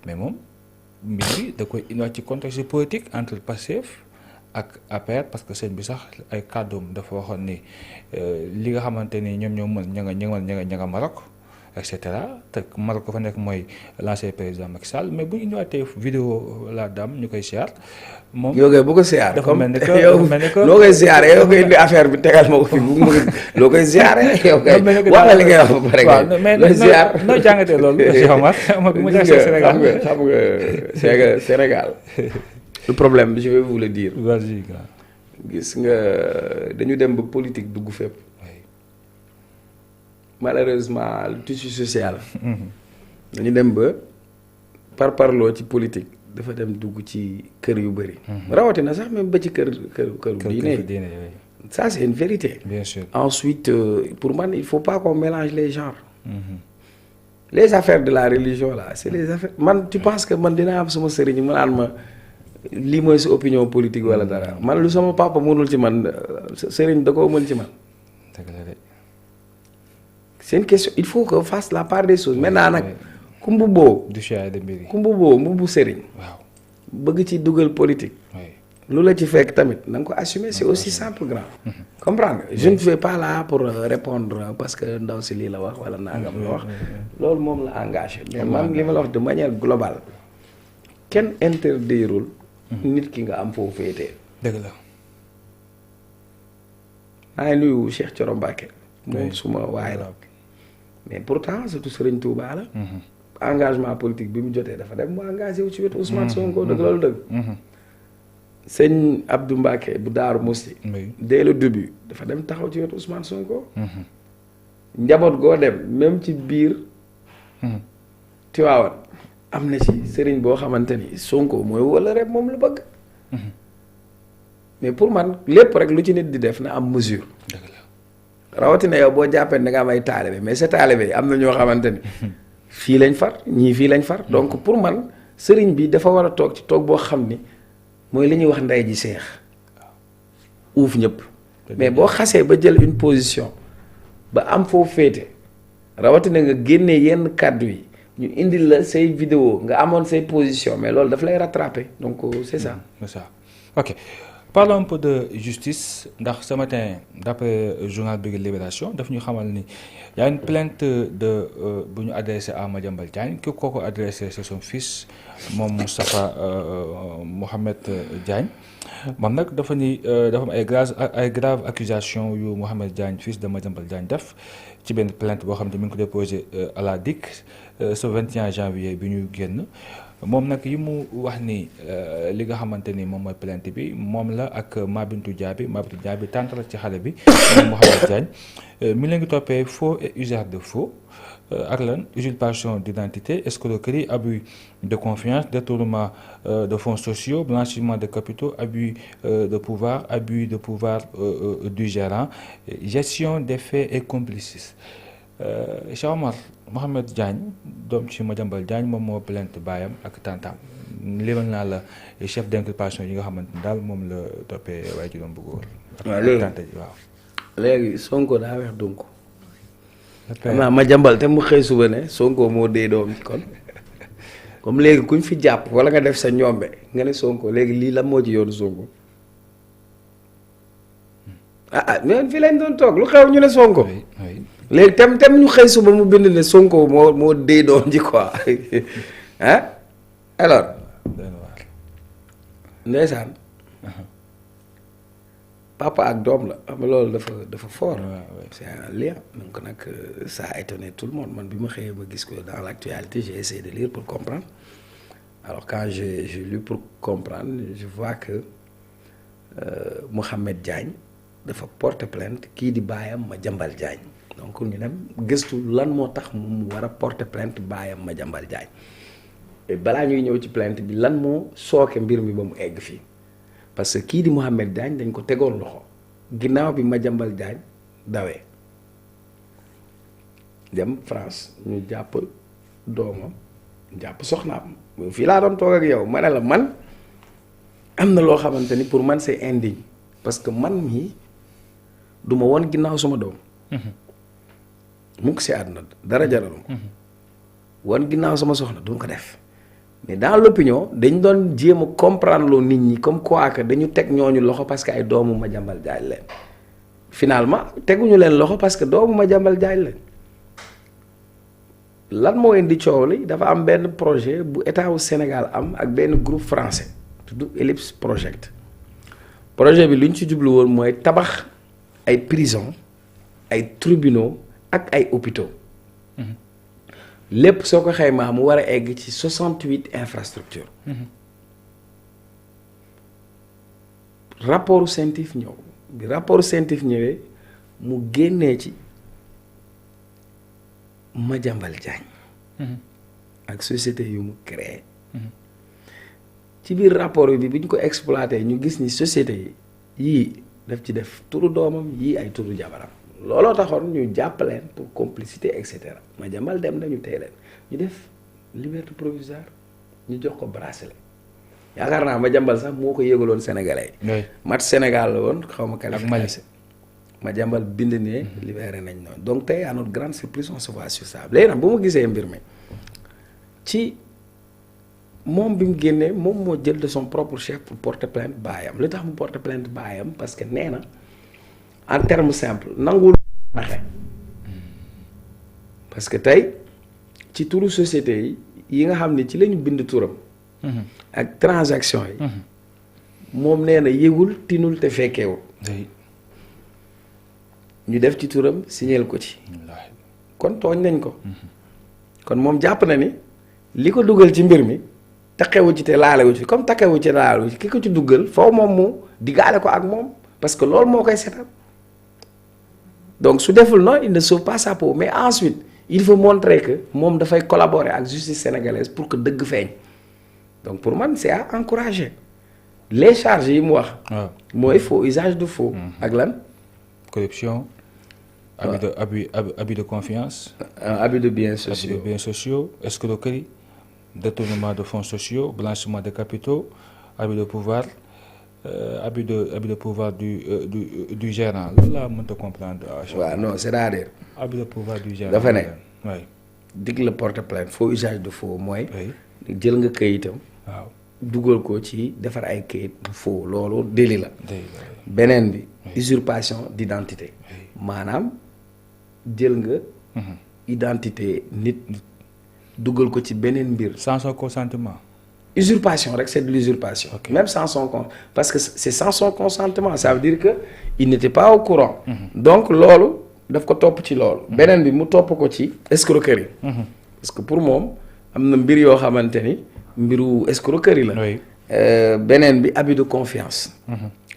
mais moom mbir bi da koy indiwaat ci contexte politique entre Pastef ak APR parce que sëñ bi sax ay kàddoom dafa waxoon ni li nga xamante ni ñoom ñoo mën ña nga Maroc et cetera te Maroc ko fa nekk mooy l'ancien président Macky Sall mais bu ñu indiwaatee vidéo la dame ñu koy siyaar moom yow kay bu ko siyaar dafa comme mel ni que yow mel ni que loo koy siyaaree yow koy indi affaire bi tegal ma ko fi bu loo koy siyaaree yow kay wax la li ngay wax ba pare kay mais looy siyaar noo jàngatee loolu Cheikh Omar mu jaxee Sénégal xam nga c'est que Sénégal le problème je vais vous le dire vas-y gis nga dañu dem ba politique dugg fépp malheureusement le tissu social dañu dem ba parloo ci politique dafa dem dugg ci kër yu bëri rawatina sax même ba ci kër diine ça c'est une vérité bien sûr ensuite pour man il faut pas qu'on mélange les genres les affaires de la religion là c'est les affaires man tu penses que man dinaa am sama sëriñ mu naan ma lii mooy sa opinion politique wala dara man lu sama papa mënul ci man sëriñ da koo mën ci man c'est une question il faut que fasse la part des choses maintenant nag ku mbubboo ku mbubboo mbubbu sëriñ waaw bëgg ci dugal politique lu la ci fekk tamit na nga ko assumer c'est aussi simple grand comprendre nga je ne suis pas là pour répondre parce que ndaw si lii la wax wala nangam la wax loolu moom la engagé mais man li ma la wax de manière globale kenn interdirul nit ki nga am foofu féetee dëgg la maa ngi nuyu Cheikh Thioro Mbacké moom suma waay la mais pourtant surtout Serigne Touba la engagement politique bi mu jotee dafa dem mu engagé wu ci wetu Ousmane Sonko dëgg loolu dëgg sëñ Abdou Mbacké bu Daaru Musti dès le début dafa dem taxaw ci wetu Ousmane Sonko njaboot goo dem même ci biir Tiwaawan am na ci sëriñ boo xamante ni Sonko mooy wala rek moom la bëgg mais pour man lépp rek lu ci nit di def na am mesure rawatina yow boo jàppee da nga am ay taalibe mais sa taalibe am na ñoo xamante ni fii lañ far ñii fii lañ far donc pour man sëriñ bi dafa war a toog ci toog boo xam ni mooy li ñuy wax ndey ji seex uuf ñëpp mais boo xasee ba jël une position ba am foofu féete rawatina nga génnee yenn kàddu yi ñu indil la say vidéo nga amoon say position mais loolu daf lay rattraper donc c'est ça. c'est ça ok parlons un peu de justice ndax ce matin d'après journal bi Libération daf ñu xamal ni y a une plainte de bu ñu adressé à Madiambal Diagne ki ko adressé c'est son fils moom Moustapha Mohamed Diagne moom nag dafa ni dafa am ay grave accusation yu Mohamed Diagne fils de Madiambal Diagne def ci benn plainte boo xam ne mi ngi ko déposé à la DIC ce 21 janvier bi ñu génn moom nag yi mu wax ni li nga xamante ni moom mooy plainte bi moom la ak Mabintou Diaby tànt la ci xale bi moom Mohamed Diagne mi la ngi toppee faux et usage de faux ak lan usurpation d'identité escroquerie abus de confiance détournement de fonds sociaux blanchiment de capitaux abus de pouvoir du gérant gestion des faits et complices Cheikh Omar Mohamed Diagne doom ci Madiambal Diagne moom moo plainte baayam ak tantam limal naa la chef d'inculpation yi nga xamante ni daal moom la toppee waaye ci doom bu góor waaw tante ji waaw léegi Sonko daa weex donc xam naa Madiambal te mu xëy suba ne Sonko moo dee doom ci kon comme léegi kuñ fi jàpp wala nga def sa ñombe nga ne Sonko léegi lii lan moo ci yoonu Sonko mais fii lañ doon toog lu xew ñu ne Sonko léegi tem ñu xëy suba mu bind ne Sonko moo dee doom ji quoi ah alors ndeysaan papa ak doom la xam nga loolu dafa fort c'est un lien donc nag ça a étonné tout le monde man bi ma xëyee ma gis ko dans l'actualité j'ai essayé de lire pour comprendre alors quand j'ai lu pour comprendre je vois que Mohamed Diagne dafa porter plainte kii di baayam Madiambal Diagne donc ñu dem gëstu lan moo tax mu war a porter plainte baayam Madiambal Diagne balaa ñuy ñëw ci plainte bi lan moo sooke mbir mi ba mu egg fii parce que kii di Mohamed Diagne dañ ko tegoon loxo ginnaaw bi Madiambal Diagne dawee dem France ñu jàpp doomam jàpp soxnaam fii laa doon toog ak yow ma ne la man am na loo xamante ni pour man c'est indigne parce que man mii du ma woon ginnaaw suma doom mukk si àdduna dara jaralum woon ginnaaw sama soxna du ma ko def mais dans l'opinion dañ doon jéem a comprendre loo nit ñi comme quoi que dañu teg ñooñu loxo parce que ay doomu Madiambal Diagne leen finalement teguñu leen loxo parce que doomu Madiambal Diagne leen lan moo indi coow li dafa am benn projet bu état wu Sénégal am ak benn groupe français tudd Ellipse Project projet bi lu ñu ci jublu woon mooy tabax ay prison ay tribunaux ak ay hôpitaux lépp soo ko xaymaa mu war a egg ci 68 infrastructures rapport scientifique ñëw bi rapport scientifique ñëwee mu génnee ci Madiambal Diagne ak société yu mu créé ci biir rapport bi bu ñu ko exploité ñu gis ni société yi yii daf ci def turu doomam yii ay turu jabaram looloo taxoon ñu jàpp leen pour complicité et cetera Madiambal dem nañu tey leen ñu def liberté provisoire ñu jox ko bracelet yaakaar naa Madiambal sax moo ko yëgaloon sénégalais yi. match Sénégal la woon xaw ma qualifié Madiambal bind ne libéré nañ noonu donc tey à notre grande surprise on se voit sur ça léegi nag bu ma gisee mbir mi ci moom bi mu génnee moom moo jël de son propre chef pour porter plainte baayam li tax mu porter plainte baayam parce que nee na en terme simple nanguwul naxe parce que tey ci turu société yi nga xam ne ci lañu bind turam ak transaction yi moom nee na yëgul tinul te fekkeewul ñu def ci turam signeel ko ci kon tooñ nañ ko kon moom jàpp na ni li ko dugal ci mbir mi taxewu ci te laalewu ci comme taxewu ci laalewu ci ki ko ci dugal foofu moom mu diggaale ko ak moom parce que loolu moo koy setal donc su deful noonu il ne sauve pas sa peau mais ensuite il faut montrer que moom dafay collaborer ak justice sénégalaise pour que dëgg feeñ donc pour man c'est à encourager les charges yi mu wax. mooy faux usage de faux. ak lan. corruption. abus de confiance. abus de biens sociaux abus de biens sociaux escroquerie détournement de fonds sociaux blanchiment de capitaux abus de pouvoir abus de pouvoir du gérant loolu laa mënta comprendre. waaw non c'est-à-dire. abus de pouvoir du gérant. dafa ne. waay dig la porter plainte faux usage de faux mooy. jël nga këyitam. waaw dugal ko ci defar ay këyit faux loolu délit la. beneen bi. usurpation d'identité. maanaam jël nga. identité nit dugal ko ci beneen mbir. sans son consentement. usurpation rek c'est de l'usurpation. Même sans son parce que c'est sans son consentement ça veut dire que il n'était pas au courant. Donc loolu daf ko topp ci loolu. beneen bi mu topp ko ci escroquerie. parce que pour moom am na mbir yoo xamante ni mbiru escroquerie la. beneen bi abus de confiance.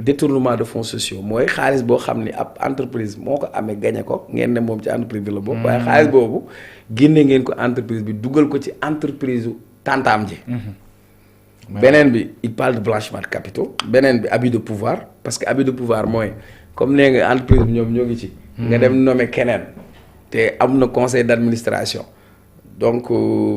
détournement de fonds sociaux mooy xaalis boo xam ni ab entreprise moo ko amee gagné ko ngeen ne moom ci entreprise bi la bokk. waaye xaalis boobu génne ngeen ko entreprise bi dugal ko ci entreprise u tantaam ji. beneen bi il parle de blanchiment de capitaux beneen bi abus de pouvoir parce que abus de pouvoir mooy comme nee nga entreprise bi ñoom ñoo ngi ci. nga dem nommer keneen te am na conseil d'administration. donc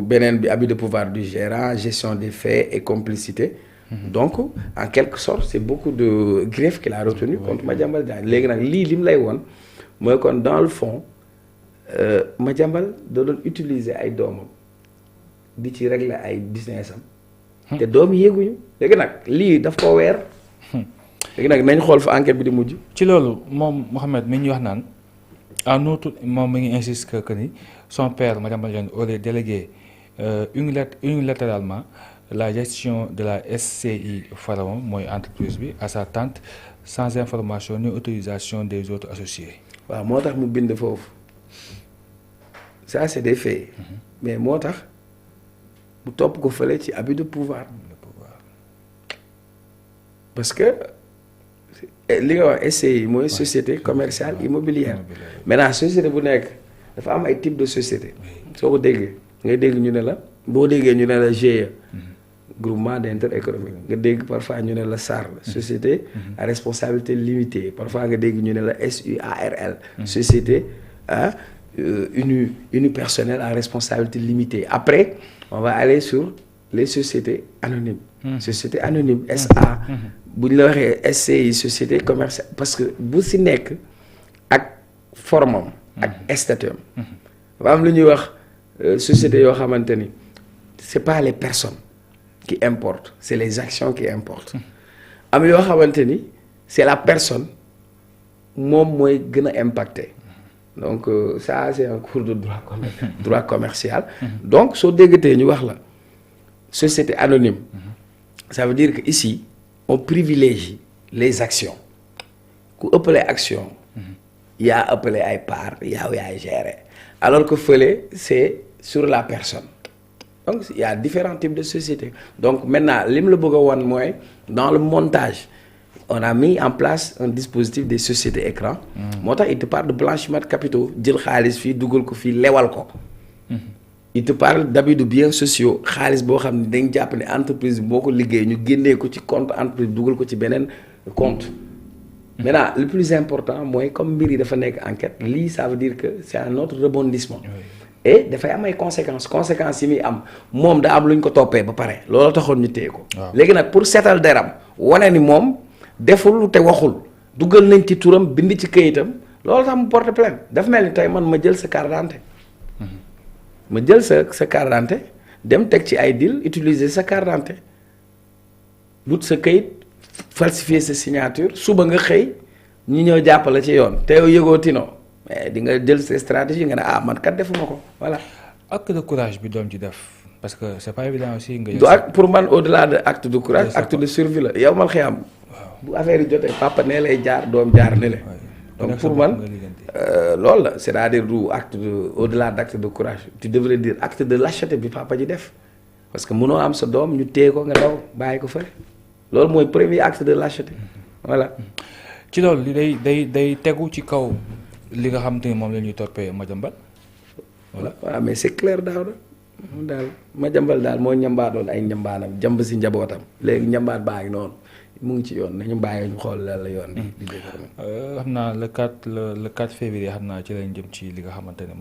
beneen bi abus de pouvoir du gérant gestion des faits et complicité. donc en quelque sorte c'est beaucoup de griefs qu'il a retenu contre Madiambal Diagne léegi nag lii li mu lay woon mooy kon dans le fond Madiambal da doon utiliser ay doomam di ci régler ay business am. te doom yéeguñu léegi nag lii daf ko weer. léegi nag nañ xool fa enquête bi di mujj. ci loolu moom Mouhamed mi ñu wax naan en outre moom mi ngi insiste que ni son père Madiambal Diagne aurait délégué unilatéralement la gestion de la SCI Pharaon mooy entreprise bi à sa tante sans information ni autorisation des autres associés. waaw moo tax mu bind foofu ça c'est des faits. mais moo tax mu topp ko fële ci abus de pouvoir. parce que li nga wax SCI mooy société commerciale immobilière. maintenant société bu nekk dafa am ay type de société. soo ko déggee ngay dégg ñu ne la boo déggee ñu ne la GIE. groupement d'intérêt économique nga dégg parfois ñu ne la SARL société à responsabilité limitée parfois nga dégg ñu ne la SUARL société unipersonnelle à responsabilité limitée après on va aller sur les sociétés anonymes société anonyme SA bu ñu la waxee SCI société commerciale parce que bu si nekk ak formam ak statut am dafa am lu ñuy wax société yoo xamante ni c'est pas les personnes qui importent c'est les actions qui importent am yoo xamante ni c'est la personne moom mooy gën a impacté donc ça c'est un cours de droit commercial donc soo déggatee ñu wax la société anonyme ça veut dire que ici on privilégie les actions ku ëppale action yaa ëppale ay part yaay gérer alors que fële c'est sur la personne donc il y a différents types de sociétés donc maintenant li mu la bëgg a wan mooy dans le montage on a mis en place un dispositif des sociétés écran moo tax il te parle de blanchiment de capitaux jël xaalis fii dugal ko fii lewal ko il te parle d'abus de biens sociaux xaalis boo xam ne dañ jàpp ne entreprise bi moo ko liggéey ñu génnee ko ci compte entreprise dugal ko ci beneen compte maintenant le plus important mooy comme mbir yi dafa nekk enquête lii ça veut dire que c'est un autre rebondissement et dafay am ay conséquences yi muy am moom da am lu ñu ko toppee ba pare loolu taxoon ñu téye ko léegi nag pour seetal deram wane ni moom deful te waxul dugal nañ ci turam bind ci këyitam loolu tax mu porte plainte dafa mel ni tey man ma jël sa carte d'identité ma jël sa carte d'identité dem teg ci ay deal utiliser sa carte d'identité wut sa këyit falsifier sa signature suba nga xëy ñi ñëw jàppale ci yoon te yow yëgoo tino mais di nga jël sa stratégie nga ne man kat defuma ko voilà. acte de courage bi doom ci def parce que c'est pas évident aussi nga. du acte pour man au-delà de acte de courage acte de survie la yow mal xiyam bu affaire yi jotee papa nee lay jaar doom jaar ne le donc pour man loolu la c'est-à-dire du acte de au-delà d'acte de courage tu devrais dire acte de lâcheté bi papa ji def parce que mënoo am sa doom ñu téye ko nga daw bàyyi ko fële loolu mooy premier acte de lâcheté voilà. ci loolu li day tegu ci kaw li nga xam te ne moom la ñuy toppee Madiambal voilà. waaw mais c'est clair daaw daal Madiambal daal moo ñambaadoon ay ñambaanam jàmb si njabootam léegi ñambaat baa ngi noonu mu ngi ci yoon nañu bàyyi ñu xool lan la yoon di xam naa le 4 février xam naa ci lañ jëm ci li nga xamante ne